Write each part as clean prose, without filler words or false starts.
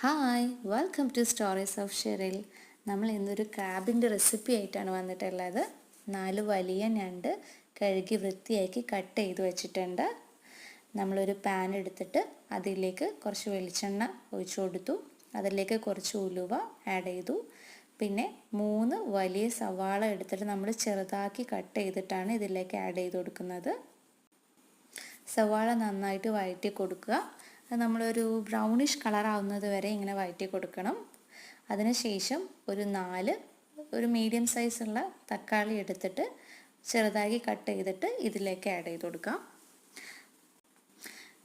Hi welcome to stories of Sheril. നമ്മൾ ഇന്നൊരു ക്രാബിൻ്റെ recipe ആയിട്ടാണ് വന്നിട്ടുള്ളത്. 4 വലിയ ഞണ്ട് കഴുകി വൃത്തിയാക്കി കട്ട് ചെയ്ത് വെച്ചിട്ടുണ്ട്. നമ്മളൊരു പാൻ എടുത്തിട്ട് അതിലേക്ക് കുറച്ച് വെളിച്ചെണ്ണ ഒഴിച്ചു കൊടുത്തു. അതിലേക്ക് കുറച്ച് ഉലുവ ആഡ് ചെയ്തു. പിന്നെ 3 വലിയ സവാള എടുത്തിട്ട് നമ്മൾ ചെറുതാക്കി കട്ട് ചെയ്തിട്ടാണ് ഇതിലേക്ക് ആഡ് ചെയ്ത് കൊടുക്കുന്നത്. സവാള നന്നായിട്ട് വഴറ്റി കൊടുക്കുക. നമ്മളൊരു ബ്രൗണിഷ് കളറാവുന്നത് വരെ ഇങ്ങനെ വഴറ്റി കൊടുക്കണം. അതിനുശേഷം ഒരു മീഡിയം സൈസുള്ള തക്കാളി എടുത്തിട്ട് ചെറുതാക്കി കട്ട് ചെയ്തിട്ട് ഇതിലേക്ക് ആഡ് ചെയ്ത് കൊടുക്കാം.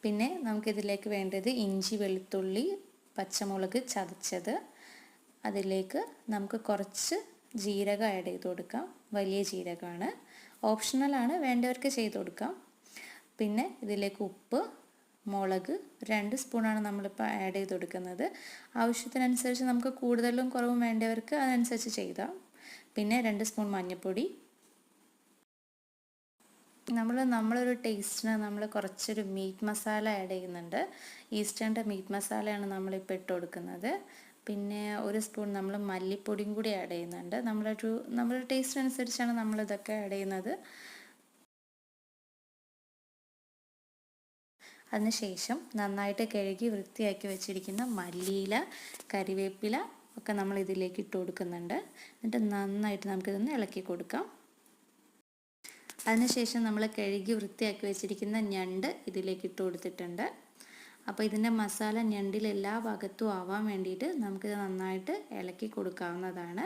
പിന്നെ നമുക്കിതിലേക്ക് വേണ്ടത് ഇഞ്ചി, വെളുത്തുള്ളി, പച്ചമുളക് ചതച്ചത്. അതിലേക്ക് നമുക്ക് കുറച്ച് ജീരകം ആഡ് ചെയ്ത് കൊടുക്കാം. വലിയ ജീരകമാണ്, ഓപ്ഷണലാണ്, വേണ്ടവർക്ക് ചെയ്ത് കൊടുക്കാം. പിന്നെ ഇതിലേക്ക് ഉപ്പ്, മുളക് 2 സ്പൂണാണ് നമ്മളിപ്പോൾ ആഡ് ചെയ്ത് കൊടുക്കുന്നത്. ആവശ്യത്തിനനുസരിച്ച് നമുക്ക് കൂടുതലും കുറവും വേണ്ടവർക്ക് അതനുസരിച്ച് ചെയ്താം. പിന്നെ 2 സ്പൂൺ മഞ്ഞൾപ്പൊടി. നമ്മളൊരു ടേസ്റ്റിന് നമ്മൾ കുറച്ചൊരു മീറ്റ് മസാല ആഡ് ചെയ്യുന്നുണ്ട്. ഈസ്റ്റേണിൻ്റെ മീറ്റ് മസാലയാണ് നമ്മളിപ്പോൾ ഇട്ട് കൊടുക്കുന്നത്. പിന്നെ 1 സ്പൂൺ നമ്മൾ മല്ലിപ്പൊടിയും കൂടി ആഡ് ചെയ്യുന്നുണ്ട്. നമ്മുടെ ടേസ്റ്റിനനുസരിച്ചാണ് നമ്മളിതൊക്കെ ആഡ് ചെയ്യുന്നത്. അതിനുശേഷം നന്നായിട്ട് കഴുകി വൃത്തിയാക്കി വെച്ചിരിക്കുന്ന മല്ലിയില, കരിവേപ്പില ഒക്കെ നമ്മൾ ഇതിലേക്ക് ഇട്ട് കൊടുക്കുന്നുണ്ട്. എന്നിട്ട് നന്നായിട്ട് നമുക്കിതൊന്ന് ഇളക്കി കൊടുക്കാം. അതിനുശേഷം നമ്മൾ കഴുകി വൃത്തിയാക്കി വെച്ചിരിക്കുന്ന ഞണ്ട് ഇതിലേക്ക് ഇട്ട് കൊടുത്തിട്ടുണ്ട്. അപ്പോൾ ഇതിൻ്റെ മസാല ഞണ്ടിൽ എല്ലാ ഭാഗത്തും ആവാൻ വേണ്ടിയിട്ട് നമുക്കിത് നന്നായിട്ട് ഇളക്കി കൊടുക്കാവുന്നതാണ്.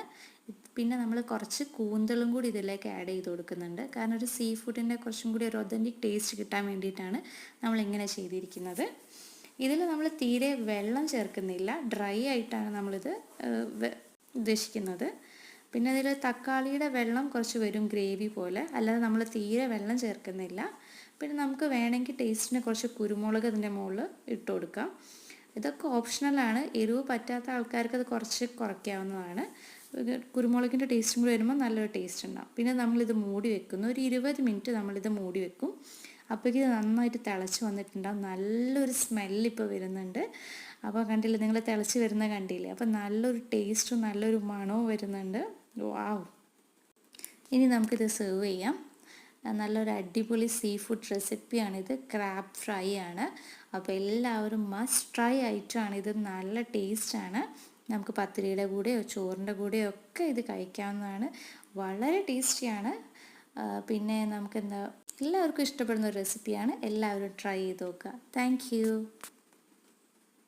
പിന്നെ നമ്മൾ കുറച്ച് കൂന്തളും കൂടി ഇതിലേക്ക് ആഡ് ചെയ്ത് കൊടുക്കുന്നുണ്ട്. കാരണം ഒരു സീ ഫുഡിൻ്റെ കുറച്ചും കൂടി ഒരു ഒതൻറ്റിക് ടേസ്റ്റ് കിട്ടാൻ വേണ്ടിയിട്ടാണ് നമ്മളിങ്ങനെ ചെയ്തിരിക്കുന്നത്. ഇതിൽ നമ്മൾ തീരെ വെള്ളം ചേർക്കുന്നില്ല, ഡ്രൈ ആയിട്ടാണ് നമ്മളിത് ഉദ്ദേശിക്കുന്നത്. പിന്നെ ഇതിൽ തക്കാളിയുടെ വെള്ളം കുറച്ച് വരും, ഗ്രേവി പോലെ, അല്ലാതെ നമ്മൾ തീരെ വെള്ളം ചേർക്കുന്നില്ല. പിന്നെ നമുക്ക് വേണമെങ്കിൽ ടേസ്റ്റിന് കുറച്ച് കുരുമുളക് ഇതിൻ്റെ മുകളിൽ ഇട്ട് കൊടുക്കാം. ഇതൊക്കെ ഓപ്ഷണലാണ്. എരിവ് പറ്റാത്ത ആൾക്കാർക്ക് അത് കുറച്ച് കുറയ്ക്കാവുന്നതാണ്. കുരുമുളകിൻ്റെ ടേസ്റ്റും കൂടി വരുമ്പോൾ നല്ലൊരു ടേസ്റ്റ് ഉണ്ടാകും. പിന്നെ നമ്മളിത് മൂടി വെക്കുന്നു. ഒരു 20 മിനിറ്റ് നമ്മളിത് മൂടി വെക്കും. അപ്പോഴേക്കും ഇത് നന്നായിട്ട് തിളച്ച് വന്നിട്ടുണ്ടാകും. നല്ലൊരു സ്മെല്ലിപ്പോൾ വരുന്നുണ്ട്. അപ്പോൾ കണ്ടില്ലേ, നിങ്ങൾ തിളച്ച് വരുന്ന കണ്ടില്ലേ? അപ്പോൾ നല്ലൊരു ടേസ്റ്റും നല്ലൊരു മണവും വരുന്നുണ്ട്. വാവ്! ഇനി നമുക്കിത് സെർവ് ചെയ്യാം. നല്ലൊരു അടിപൊളി സീ ഫുഡ് റെസിപ്പിയാണിത്. ക്രാബ് ഫ്രൈ ആണ്. അപ്പോൾ എല്ലാവരും മസ്റ്റ് ട്രൈ ആയിട്ടാണിത്. നല്ല ടേസ്റ്റാണ്. നമുക്ക് പത്തിരിയുടെ കൂടെയോ ചോറിൻ്റെ കൂടെയോ ഒക്കെ ഇത് കഴിക്കാവുന്നതാണ്. വളരെ ടേസ്റ്റിയാണ്. പിന്നെ എല്ലാവർക്കും ഇഷ്ടപ്പെടുന്ന ഒരു റെസിപ്പിയാണ്. എല്ലാവരും ട്രൈ ചെയ്ത് നോക്കുക. Thank you.